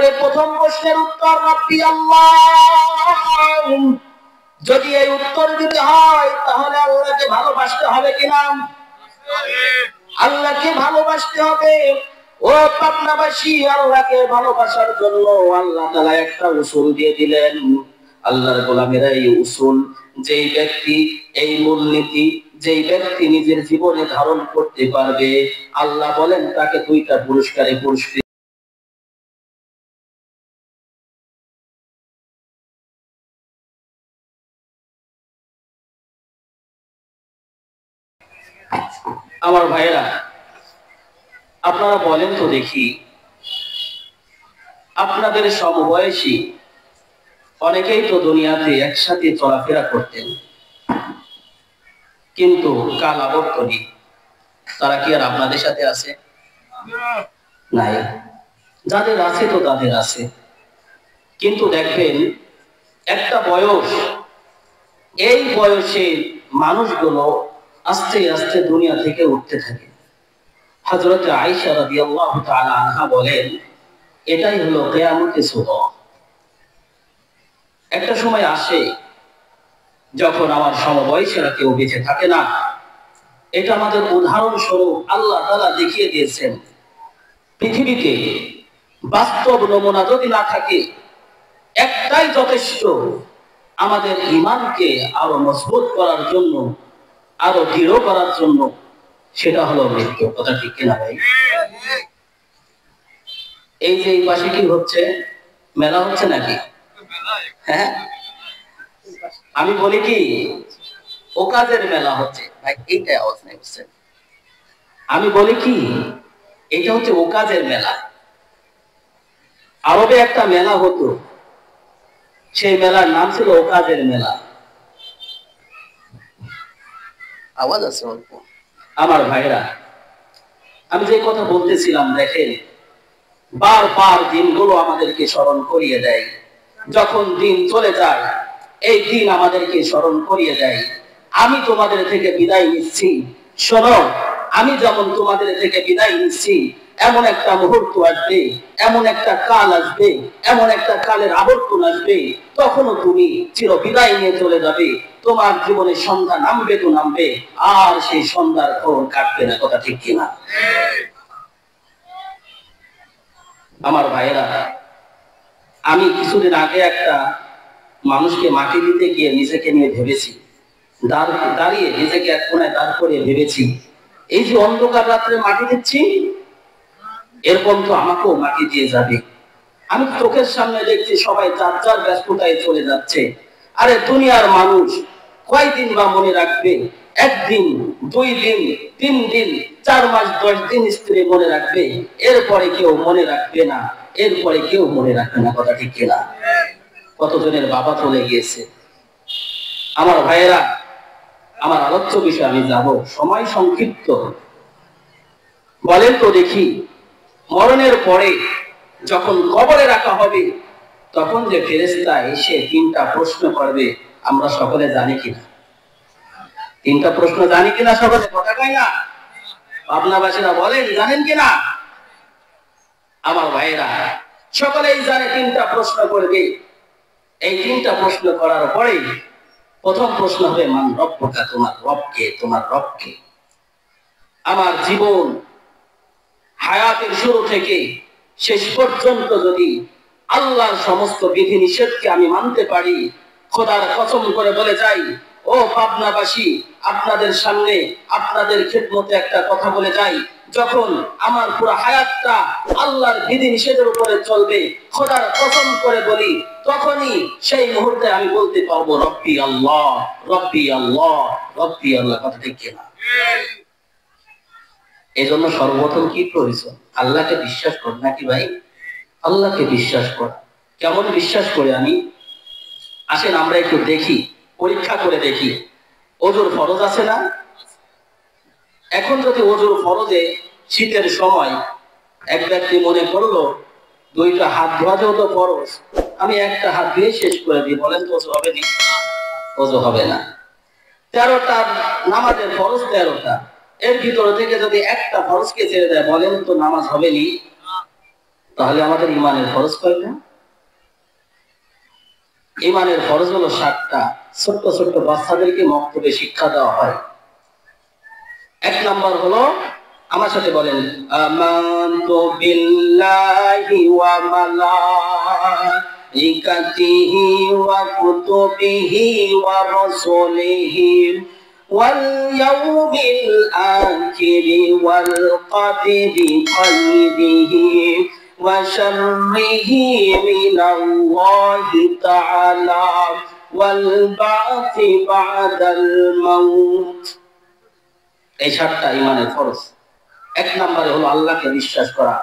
তাহলে প্রথম প্রশ্নের উত্তর রাব্বি আল্লাহ। যদি এই উত্তর দিতে হয় তাহলে আল্লাহকে ভালোবাসতে হবে কিনা? আল্লাহকে ভালোবাসতে হবে। ও পাবনাবাসী, আল্লাহকে ভালোবাসার জন্য আল্লাহ তাআলা একটা উসুল দিয়ে দিলেন। আল্লাহর গোলামেরা এই উসুল, যেই ব্যক্তি এই মূলনীতি যেই ব্যক্তি নিজের জীবনে ধারণ করতে পারবে, আল্লাহ বলেন তাকে দুইটা পুরস্কারে পুরস্কৃত। আমার ভাইরা, আপনারা বলেন তো দেখি, আপনাদের সমবয়সী অনেকেই তো দুনিয়াতে একসাথে চলাফেরা করতেন, কিন্তু কাল আবর্তনী তারা কি আর আপনাদের সাথে আছে? নাই। যাদের আছে তো তাদের আছে, কিন্তু দেখবেন একটা বয়স, এই বয়সে মানুষগুলো আস্তে আস্তে দুনিয়া থেকে উঠতে থাকে। হযরত আয়েশা রাদিয়াল্লাহু তাআলা আনহা বলেন, এটাই হলো কিয়ামতের সুরা। একটা সময় আসে যখন আমার সমবয়সীরা কেউ বেঁচে থাকে না। এটা আমাদের উদাহরণস্বরূপ আল্লাহ তাআলা দেখিয়ে দিয়েছেন। পৃথিবীতে বাস্তব নমুনা যদি না থাকে, একটাই যথেষ্ট, আমাদের ঈমানকে আরো মজবুত করার জন্য, আরো দৃঢ় করার জন্য, সেটা হলো মৃত্যু। কথা ঠিক কিনা ভাই? এই যে এই পাশে কি হচ্ছে, মেলা হচ্ছে নাকি? হ্যাঁ, আমি বলি কি, ও কাজের মেলা হচ্ছে ভাই, এইটা আওয়াজ নেই বুঝছেন? আমি বলি কি, এটা হচ্ছে ও কাজের মেলা। আরবে একটা মেলা হতো, সেই মেলার নাম ছিল ও কাজের মেলা। আওয়াজ আছে অল্প। আমার ভাইরা, আমি যে কথা বলতেছিলাম, দেখেন বারবার দিনগুলো আমাদেরকে স্মরণ করিয়ে দেয়। যখন দিন চলে যায়, এই দিন আমাদেরকে স্মরণ করিয়ে দেয়, আমি তোমাদের থেকে বিদায় নিচ্ছি। শোনো, আমি যেমন তোমাদের থেকে বিদায় নিচ্ছি, এমন একটা মুহূর্ত আসবে, এমন একটা কাল আসবে, এমন একটা কালের আবর্তন আসবে, তখনও তুমি চির বিদায় নিয়ে চলে যাবে। তোমার জীবনে সন্ধ্যা নামবে তো নামবে, আর সেই সন্ধ্যার খবর কাটবে না। কথা ঠিক কিনা? আমার ভাইয়েরা, আমি কিছুদিন আগে একটা মানুষকে মাটি দিতে গিয়ে নিজেকে নিয়ে ভেবেছি, দাঁড়িয়ে নিজেকে এক কোণায় দাঁড় করিয়ে ভেবেছি, এই যে অন্ধকার রাত্রে মাটি দিচ্ছি, এরকম তো আমাকেও মাটি দিয়ে যাবে। আমি চোখের সামনে দেখছি সবাই যার যার ব্যস্ততায় চলে যাচ্ছে। আরে দুনিয়ার মানুষ কয়দিন বা মনে রাখবে? একদিন, 2 দিন, 3 দিন, 4 মাস, 10 দিন স্ত্রী মনে রাখবে, এরপরে কেউ মনে রাখবে না, এরপরে কেউ মনে রাখবে না। কথা ঠিক কিনা? কতজনের বাবা চলে গিয়েছে। আমার ভাইয়েরা, আমার আলোচ্য বিষয়ে আমি যাব, সময় সংক্ষিপ্ত। বলেন তো দেখি, মরণের পরে যখন কবরে রাখা হবে, তখন যে ফেরেশতা এসে 3টা প্রশ্ন করবে, আমরা সকলে জানি কিনা? 3টা প্রশ্ন জানি কিনা সকলে? কথা কয় না? পাবনাবাসীরা বলেন, জানেন কিনা? আমার ভাইয়েরা, সকলেই জানে 3টা প্রশ্ন করবে। এই 3টা প্রশ্ন করার পরে প্রথম প্রশ্ন হবে, মান রব্বুকা, তোমার রবকে, তোমার রবকে। আমার জীবন হায়াতের শুরু থেকে শেষ পর্যন্ত যদি আল্লাহর সমস্ত বিধি নিষেধকে আমি মানতে পারি, খোদার কসম করে বলে যাই, ও পাবনাবাসী, আপনাদের সামনে আপনাদের খিদমতে একটা কথা বলে যাই, যখন আমার পুরো হায়াতটা আল্লাহর বিধি নিষেধের উপরে চলবে, খোদার কসম করে বলি, তখনই সেই মুহূর্তে আমি বলতে পারবো, রব্বি আল্লাহ, রব্বি আল্লাহ, রব্বি আল্লাহ। কথা ঠিক কিনা? এই জন্য সর্বপ্রথম কি প্রয়োজন? আল্লাহকে বিশ্বাস কর, নাকি ভাই? আল্লাহকে বিশ্বাস কর। কেমন বিশ্বাস করে আমি? আসেন আমরা একটু দেখি, পরীক্ষা করে দেখি। ওজুর ফরজ আছে না? এখন যদি ওজুর ফরজে শীতের সময় এক ব্যক্তি মনে করলো 2টা হাত ধোয়া যেহেতু ফরজ, আমি একটা হাত দিয়ে শেষ করে দিই, বলেন তো ওজু হবে না? ওজু হবে না। 13টা নামাজের ফরজ 13টা, এর ভিতর থেকে যদি একটা ফরজকে ছেড়ে দেয়, বলেন তো নামাজ হবে নি? তাহলে আমাদের ইমানের ফরজ কয়টা? ইমানের ফরজ হলো 7টা। ছোট্ট ছোট্ট বাচ্চাদেরকে মক্তবে শিক্ষা দেওয়া হয়। 1 নাম্বার হলো, আমার সাথে বলেন, আমানতু বিল্লাহি ওয়া মালাইকাতিহি ওয়া কুতুবিহি ওয়া রাসূলিহি ওয়াল ইয়াউমিল আখির ওয়াল কদরি খাইরিহি ওয়া শাররিহি মিনাল্লাহি তাআলা ওয়াল বা'থি বা'দাল মাউত। এই 7টা ইমানের ফরজ। 1 নম্বরে হলো আল্লাহকে বিশ্বাস করা।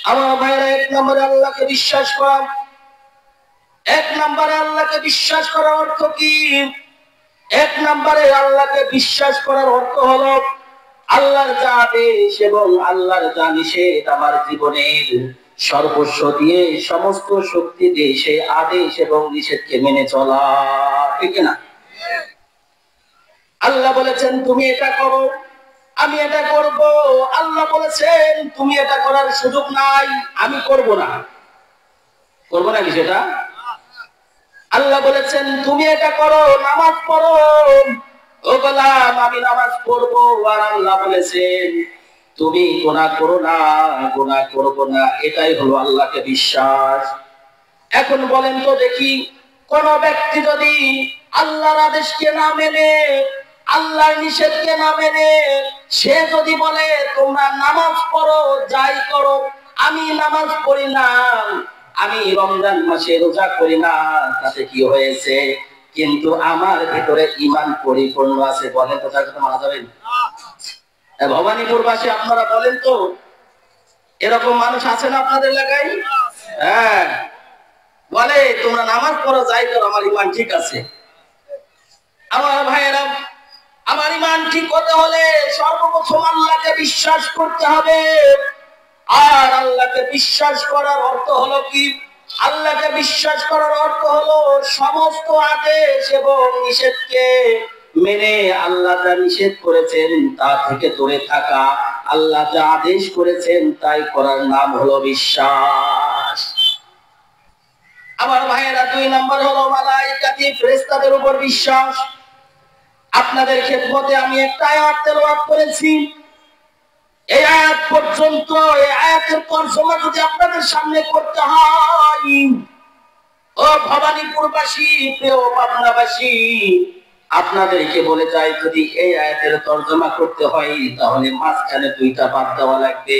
আমার ভাইরা, 1 নম্বরে আল্লাহকে বিশ্বাস করা। 1 নম্বরে আল্লাহকে বিশ্বাস করার অর্থ কি? 1 নম্বরে আল্লাহকে বিশ্বাস করার অর্থ হলো আল্লাহর যা আদেশ এবং আল্লাহর যা নিষেধ আমার জীবনের সর্বস্ব দিয়ে, সমস্ত শক্তি দিয়ে সেই আদেশ এবং নিষেধকে মেনে চলা। ঠিক না? আল্লাহ বলেছেন তুমি এটা করো, আমি এটা করব। আল্লাহ বলেছেন তুমি এটা করার সুযোগ নাই, আমি করব না। করব না কি সেটা? আল্লাহ বলেছেন তুমি এটা করো, নামাজ পড়ো। ও গোলাম, আমি নামাজ পড়বো। আর আল্লাহ বলেছেন তুমি গুনাহ করো না, গুনাহ করব না। এটাই হলো আল্লাহকে বিশ্বাস। এখন বলেন তো দেখি, কোন ব্যক্তি যদি আল্লাহর আদেশকে না মেনে, আল্লাহর নিষেধকে না মেনে, সে যদি বলে তোমরা নামাজ পড়ো, যাই করো, আমি নামাজ পড়ি না, আমি রমজান মাসে রোজা করি না, তাতে কি হয়েছে? কিন্তু আমার ভিতরে ঈমান পরিপূর্ণ আছে। বলেন তো, তার কথা মানা যাবে? ভবানীপুরবাসী আপনারা বলেন তো, এরকম মানুষ আছে না আপনাদের এলাকায়? হ্যাঁ, বলে তোমরা নামাজ পড়ো, যাই করো, আমার ঈমান ঠিক আছে। আমার ভাইয়েরা, আমার ঈমান ঠিক হতে হলে সর্বপ্রথম আল্লাহকে বিশ্বাস করতে হবে। আর আল্লাহকে বিশ্বাস করার অর্থ হলো কি? আল্লাহকে বিশ্বাস করার অর্থ হলো সমস্ত আদেশ এবং নিষেধকে মেনে আল্লাহ যা নিষেধ করেছেন তা থেকে দূরে থাকা। আল্লাহ যা আদেশ করেছেন তাই করার নাম হলো বিশ্বাস। আমার ভাইয়েরা, 2 নম্বর হলো মালায়েকাতি, ফেরেশতাদের উপর বিশ্বাস। আপনাদের খেদমতে আমি একটা আয়াত তেলাওয়াত করেছি। এই আয়াত পর্যন্ত, এই আয়াতের তরজমা যদি আপনাদের সামনে করতে হয়, ও ভবানীপুরবাসী, প্রিয় পাবনাবাসী, আপনাদেরকে বলে যাই, যদি এই আয়াতের তরজমা করতে হয় তাহলে মাঝখানে 2টা বাদ দেওয়া লাগবে।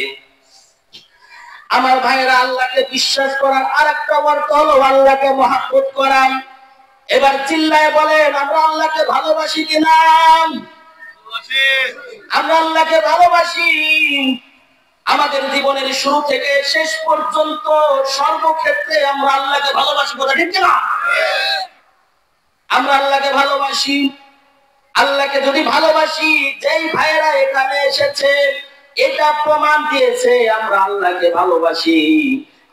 আমার ভাইয়েরা, আল্লাহকে বিশ্বাস করার আরেকটা অর্থ হলো আল্লাহকে মহব্বত করা। এবার চিল্লায় বলেন, আমরা আল্লাহকে ভালোবাসি কিনা? আমরা আল্লাহকে ভালোবাসি। আমাদের জীবনের শুরু থেকে শেষ পর্যন্ত সর্বক্ষেত্রে আমরা আল্লাহকে ভালোবাসি। কথা ঠিক কিনা? আমরা আল্লাহকে ভালোবাসি। আল্লাহকে যদি ভালোবাসি, যেই ভাইয়েরা এখানে এসেছে এটা প্রমাণ দিয়েছে আমরা আল্লাহকে ভালোবাসি।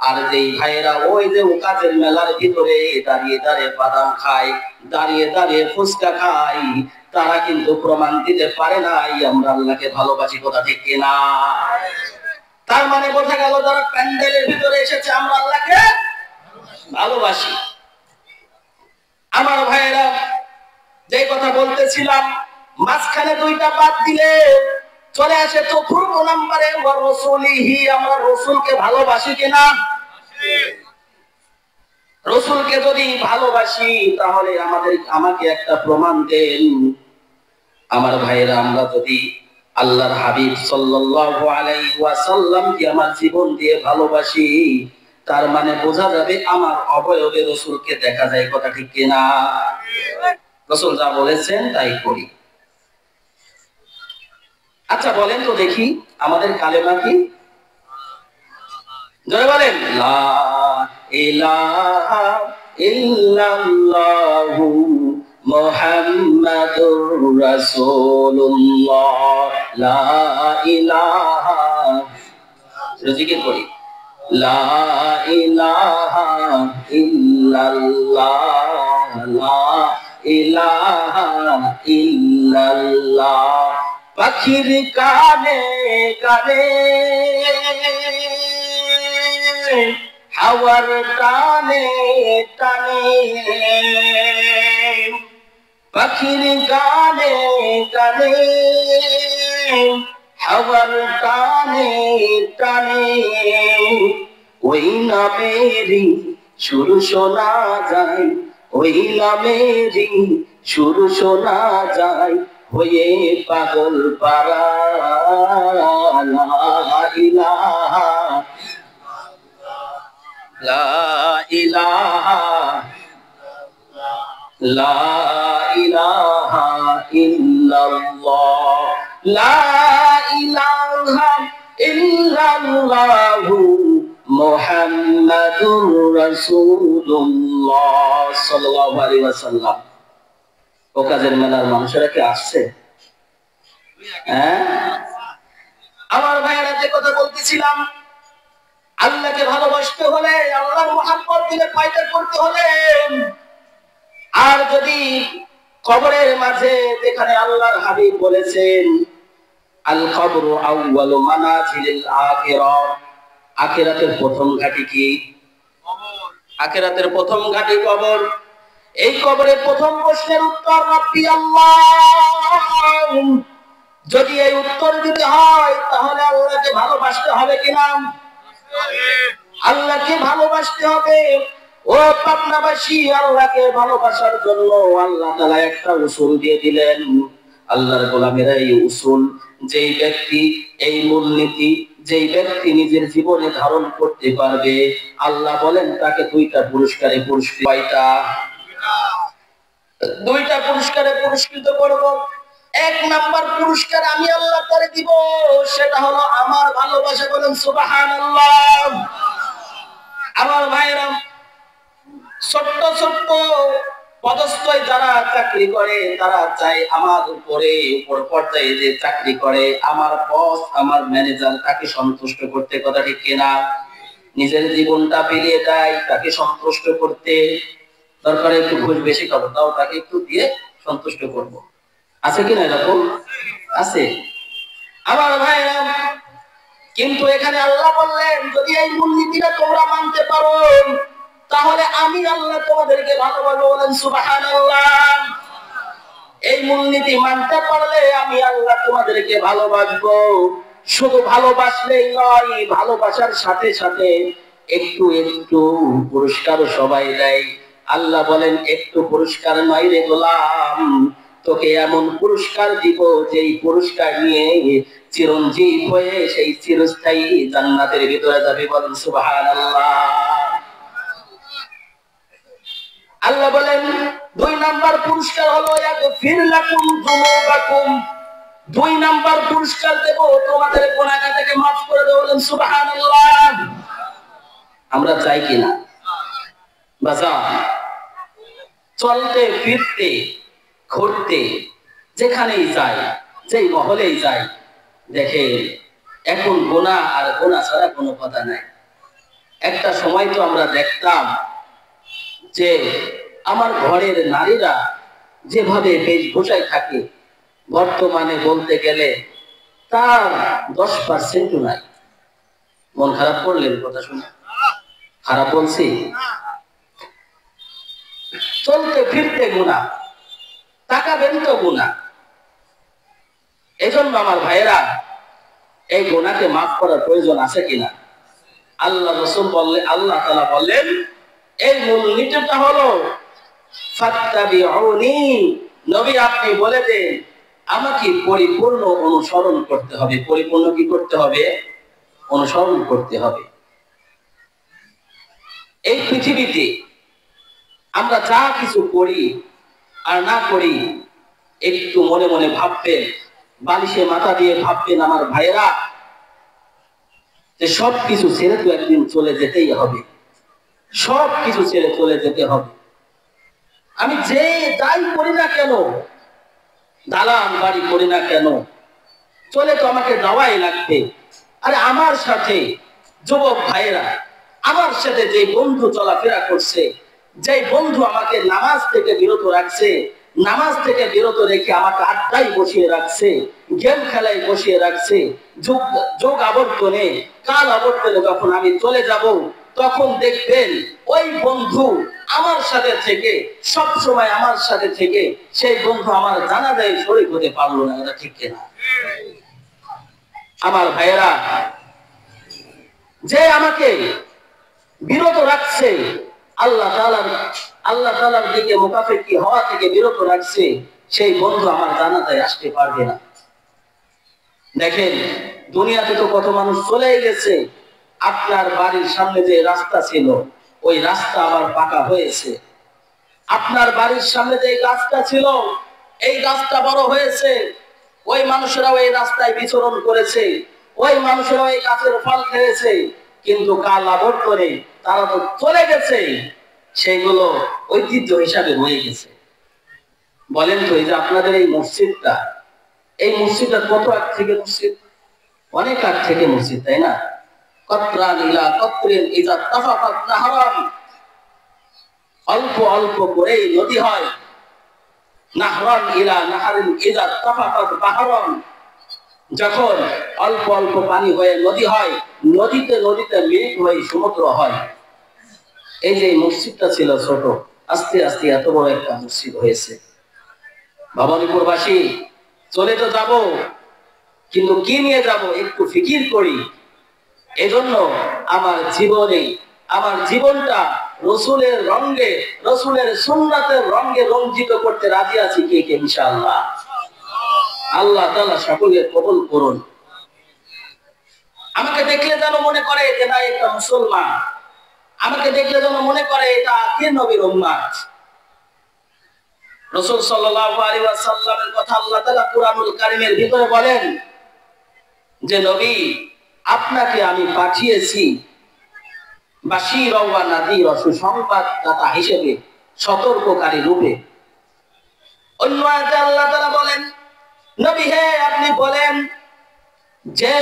আর যেই ভাইয়েরা ওই যে ওকাজের মেলার ভিতরে দাঁড়িয়ে দাঁড়িয়ে বাদাম খায়, দাঁড়িয়ে দাঁড়িয়ে ফুচকা খায়, তারা কিন্তু প্রমাণ দিতে পারে নাই আমরা আল্লাহকে ভালোবাসি। কথা ঠিক কিনা? তার মানে বোঝা গেল, যারা প্যান্ডেলের ভিতরে এসেছে আমরা আল্লাহকে ভালোবাসি। আমার ভাইয়েরা, যে কথা বলতেছিলাম, মাঝখানে 2টা বাদ দিলে চলে আসে 4 নম্বরে ওয়া রাসূলিহি, আমরা রাসূলকে ভালোবাসি কিনা? রাসূলকে যদি ভালোবাসি তাহলে আমাকে একটা প্রমাণ দেন। আমার ভাইয়েরা, আমরা যদি আল্লাহর হাবিব সাল্লাল্লাহু আলাইহি ওয়াসাল্লামকে আমার জীবন দিয়ে ভালোবাসি, তার মানে বোঝা যাবে আমার অবয়বে রাসূলকে দেখা যায়। কথা ঠিক কিনা? রাসূল যা বলেছেন তাই করি। আচ্ছা বলেন তো দেখি, আমাদের কালেমা কি? জোরে বলেন, লা ইলাহা ইল্লাল্লাহু মুহাম্মাদুর রাসূলুল্লাহ। লা ইলাহা, জিকির করি, লা ইলাহা ইল্লাল্লাহ, লা ইলাহা ইল্লাল্লাহ। পাখির কানে কানে হাওয়ার টানে টানে, পাখির গানে গানে, হাওয়ার টানে টানে, ওই নামেরই সুর শোনা যায়, ওই নামেরই সুর শোনা যায়, হয়ে পাগল পারা। লা ইলাহা লা ইলাহা লা ইলাহা ইল্লাল্লাহ, লা ইলাহা ইল্লাল্লাহু মুহাম্মাদুর রাসূলুল্লাহ সাল্লাল্লাহু আলাইহি ওয়াসাল্লাম। ও কাজের মেলার মানুষেরা কি আসছে? হ্যাঁ, আমার ভাইয়েরা যে কথা বলতেছিলাম, আল্লাহকে ভালোবাসতে হলে, আল্লাহর মুহাব্বত দিলে পয়দা করতে হলে, আর যদি কবরের মাঝে, যেখানে আল্লাহর হাবিব বলেছেন আল কবরু আউয়ালু মানাজিলিল আখিরাহ, আখিরাতের প্রথম ঘাঁটি কি? কবর। আখিরাতের প্রথম ঘাঁটি কবর। এই কবরের প্রথম প্রশ্নের উত্তর রাব্বি আল্লাহ। যদি এই উত্তর দিতে হয় তাহলে আল্লাহকে ভালোবাসতে হবে কিনা? আল্লাহকে ভালোবাসতে হবে। ও পাবনাবাসী, আল্লাহকে ভালোবাসার জন্য আল্লাহ তাআলা একটা উসুল দিয়ে দিলেন। আল্লাহর গোলামেরা এই উসুল, যেই ব্যক্তি, এই মূলনীতি যেই ব্যক্তি নিজের জীবনে ধারণ করতে পারবে, আল্লাহ বলেন তাকে দুইটা পুরস্কারে পুরস্কৃত। কয়টা? দুইটা পুরস্কারে পুরস্কৃত করব। এক নাম্বার পুরস্কার আমি আল্লাহ তারে দিব, সেটা হলো আমার ভালোবাসা। বলেন সুবহানাল্লাহ। আমার ভাইরা, ছোট্ট ছোট্ট পদস্থই যারা চাকরি করে, তারা চায় আমার উপরে, উপর পর্যায়ে যে চাকরি করে, আমার বস, আমার ম্যানেজার, তাকে সন্তুষ্ট করতে। কথা ঠিক কিনা? নিজের জীবনটা পেরিয়ে দেয় তাকে সন্তুষ্ট করতে। দরকার একটু ঘুষ বেশি খাবো, তাও তাকে একটু দিয়ে সন্তুষ্ট করব। আছে কিনা এরকম? আছে। আমার ভাইরা, কিন্তু এখানে আল্লাহ বললেন যদি এই মূলনীতিটা তোমরা মানতে পারো তাহলে আমি আল্লাহ তোমাদেরকে ভালোবাসবো। বলেন সুবহানাল্লাহ। এই মূলনীতি মানতে পারলে আমি আল্লাহ তোমাদেরকে ভালোবাসবো। শুধু ভালোবাসলেই নয়, ভালোবাসার সাথে সাথে একটু একটু পুরস্কারও সবাই দেয়। আল্লাহ বলেন একটু পুরস্কার নয় রে গোলাম, তোকে এমন পুরস্কার দিব যেই পুরস্কার নিয়ে চিরঞ্জীব হয়ে সেই চিরস্থায়ী জান্নাতের ভিতরে যাবে। বলেন সুবহানাল্লাহ। আল্লাহ বলেন দুই নাম্বার পুরস্কার হলো ইয়াগফির লাকুম যুনুবাকুম। দুই নাম্বার পুরস্কার দেব, তোমাদের গুনাহ থেকে মাফ করে দেব। বলেন সুবহানাল্লাহ। আমরা চাই কিনা? বাসা চলতে ফিরতে ঘুরতে যেখানেই যাই, যেই মহলেই যাই, দেখে এখন গুনাহ আর গুনাহ ছাড়া কোনো কথা নাই। একটা সময় তো আমরা দেখতাম যে আমার ঘরের নারীরা যেভাবে বেশভূষায় থাকে, বর্তমানে বলতে গেলে তার 10% নাই। মন খারাপ করলেন কথা শুনে? খারাপ বলছি? চলতে ফিরতে গুনাহ, তাকাবেন তো গুনাহ। এজন্য আমার ভাইয়েরা, এই গুনাহকে মাফ করার প্রয়োজন আছে কিনা? আল্লাহ রাসূল বললেন, আল্লাহ তাআলা বললেন এই মূলনীতিটা হলো ফাত্তাবিউনি। নবী আপনি বলে দেন আমাকে পরিপূর্ণ অনুসরণ করতে হবে। পরিপূর্ণ কি করতে হবে? অনুসরণ করতে হবে। এই পৃথিবীতে আমরা যা কিছু করি আর না করি একটু মনে মনে ভাববেন, বালিশে মাথা দিয়ে ভাববেন আমার ভাইয়েরা, যে সব কিছু ছেড়ে তো একদিন চলে যেতেই হবে। সব কিছু ছেড়ে চলে যেতে হবে। আমি যে যাই করি না কেন, দালান বাড়ি করি না কেন, চলে তো আমাকে যাওয়াই লাগবে। আরে আমার সাথে যুবক ভাইয়েরা, আমার সাথে যে বন্ধু চলাফেরা করছে, যে বন্ধু আমাকে নামাজ থেকে বিরত রাখছে, নামাজ থেকে বিরত রেখে আমাকে আড্ডায় বসিয়ে রাখছে, গেম খেলায় বসিয়ে রাখছে, যোগ আবর্তনে, কাল আবর্তনে যখন আমি চলে যাব, তখন দেখবেন ওই বন্ধু আমার সাথে থেকে সব সময় আমার সাথে থেকে সেই বন্ধু আমার জানাজায় শরীক হতে পারলো না। এটা ঠিক কিনা? আমার ভাইয়েরা, যে আমাকে বিরত রাখছে আল্লাহ তাআলার দিকে মুখাপেক্ষী হওয়া থেকে বিরত রাখছে, সেই বন্ধু আমার জানাজায় আসতে পারবে না। দেখেন, দুনিয়াতে তো কত মানুষ চলে গেছে। আপনার বাড়ির সামনে যে রাস্তা ছিল ওই রাস্তা আবার পাকা হয়েছে। আপনার বাড়ির সামনে যে গাছটা ছিল এই গাছটা বড় হয়েছে। ওই মানুষেরাও এই রাস্তায় বিচরণ করেছে, ওই মানুষেরাও এই গাছের ফল খেয়েছে, কিন্তু কাল আবর্তনে তারা তো চলে গেছে, সেইগুলো ঐতিহ্য হিসাবে রয়ে গেছে। বলেন তো, এই যে আপনাদের এই মসজিদটা কত আগ থেকে মসজিদ? অনেক আগ থেকে মসজিদ, তাই না? অল্প অল্প করেই নদী হয়। নাহরান ইলা নাহারিন ইযা তাফাকাত বাহরান, যখন অল্প অল্প পানি হয়ে নদী হয়, নদীতে নদীতে মিলিত হয়ে সমুদ্র হয়। এই যে মসজিদটা ছিল ছোট, আস্তে আস্তে এত বড় একটা মসজিদ হয়েছে। ভবানীপুরবাসী, চলে তো যাব, কিন্তু কি নিয়ে যাব একটু ফিকির করি। এজন্য আমার জীবনটা রসুলের রঙে, রসুলের সুন্নাতের রঙে রঞ্জিত করতে রাজি আছি কে কে? ইনশাআল্লাহ। আল্লাহ তাআলা সকলকে কবুল করুন। আমাকে দেখলে যেন মনে করে যে না, একটা মুসলমান। আমাকে দেখলে যেন মনে করে এটা আখির নবীর উম্মত। রাসূল সাল্লাল্লাহু আলাইহি ওয়াসাল্লামের কথা আল্লাহ তাআলা কুরআনুল কারীমের ভিতরে বলেন যে নবী, আপনাকে আমি পাঠিয়েছি বাশীরা ওয়া নাযীরা, সুসংবাদদাতা হিসেবে, সতর্ককারী রূপে। অন্য আয়াতে আল্লাহ তাআলা বলেন, নবী হে, আপনি বলেন যে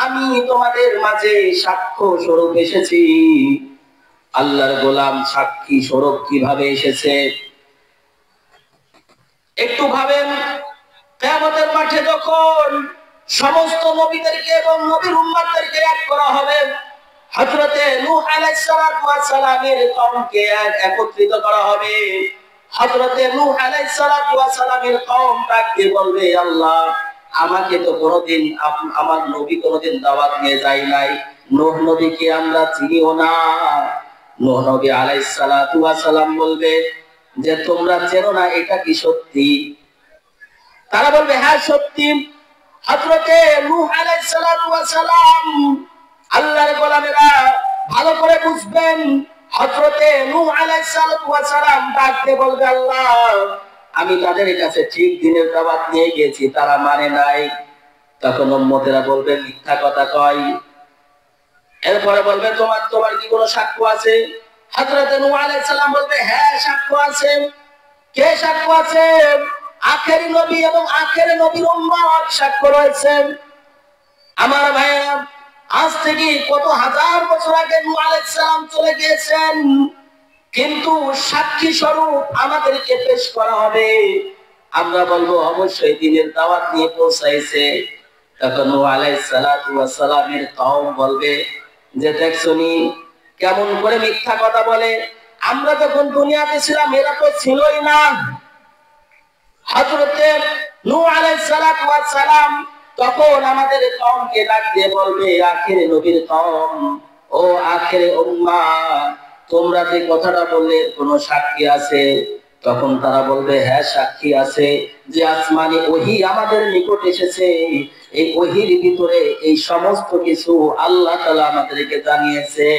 আমি তোমাদের মাঝে সাক্ষ্য স্বরূপ এসেছি। আল্লাহর গোলাম সাক্ষী স্বরূপ কিভাবে এসেছে? একটু ভাবেন, কিয়ামতের মাঠে যখন সমস্ত নবীদেরকে এবং নবীর উম্মতদেরকে এক করা হবে, হযরতে নূহ আলাইহিস সালাতু ওয়াস সালামের কওমকে একত্রিত করা হবে। হযরতে নূহ আলাইহিস সালাতু ওয়াস সালামের কওম ডাকতে বলবে, আল্লাহ, আমাকে তো কোনোদিন আমার নবী কোনোদিন দাওয়াত নিয়ে যায় নাই, নূহ নবীকে আমরা চিনিও না। নূহ নবী আলাইহিস সালাতু ওয়াস সালাম বলবে যে তোমরা চেনো না, এটা কি সত্যি? তারা বলবে হ্যাঁ সত্যি। হযরতে নূহ আলাইহিস সালাতু ওয়াস সালাম, আল্লাহর গোলামেরা ভালো করে বুঝবেন, হযরতে নূহ আলাইহিস সালাতু ওয়াস সালাম ডাকতে বলবে, আল্লাহ, আমি তাদের কাছে ঠিক দিনের দাওয়াত নিয়ে গেছি, তারা মানে নাই। তখন উম্মতেরা বলবে মিথ্যা কথা কয়। এরপরে বলবে তোমার কি কোনো সাক্ষ্য আছে? হযরতে নূহ আলাইহিস সালাম বলবে হ্যাঁ সাক্ষ্য আছে। কে সাক্ষ্য আছে? আখেরি নবী এবং আখেরি নবীর উম্মত সাক্ষ্য রয়েছে। আমার ভাইরা, আজ থেকে কত হাজার বছর আগে নূহ আলাইহিস সালাম চলে গিয়েছেন, কিন্তু সাক্ষী স্বরূপ আমাদেরকে পেশ করা হবে। আমরা বলবো অবশ্যই দিনের দাওয়াত নিয়ে পৌঁছাইছে। তখন নূহ আলাইহিস সালাতু ওয়াস সালামের কওম বলবে যে দেখছনি কেমন করে মিথ্যা কথা বলে, আমরা যখন দুনিয়াতে ছিলাম এরা তো ছিলই না। হযরতে নূহ আলাইহিস সালাতু ওয়াস সালাম তখন আমাদের কওমকে ডাক দিয়ে বলবে, আখেরি নবীর কওম, ও আখেরি উম্মাহ, তোমরা যে কথাটা বললে কোনো সাক্ষী আছে? তখন তারা বলবে হ্যাঁ সাক্ষী আছে, যে আসমানি ওহী আমাদের নিকট এসেছে, এই ওহীর ভিতরে এই সমস্ত কিছু আল্লাহ তাআলা আমাদেরকে জানিয়েছে।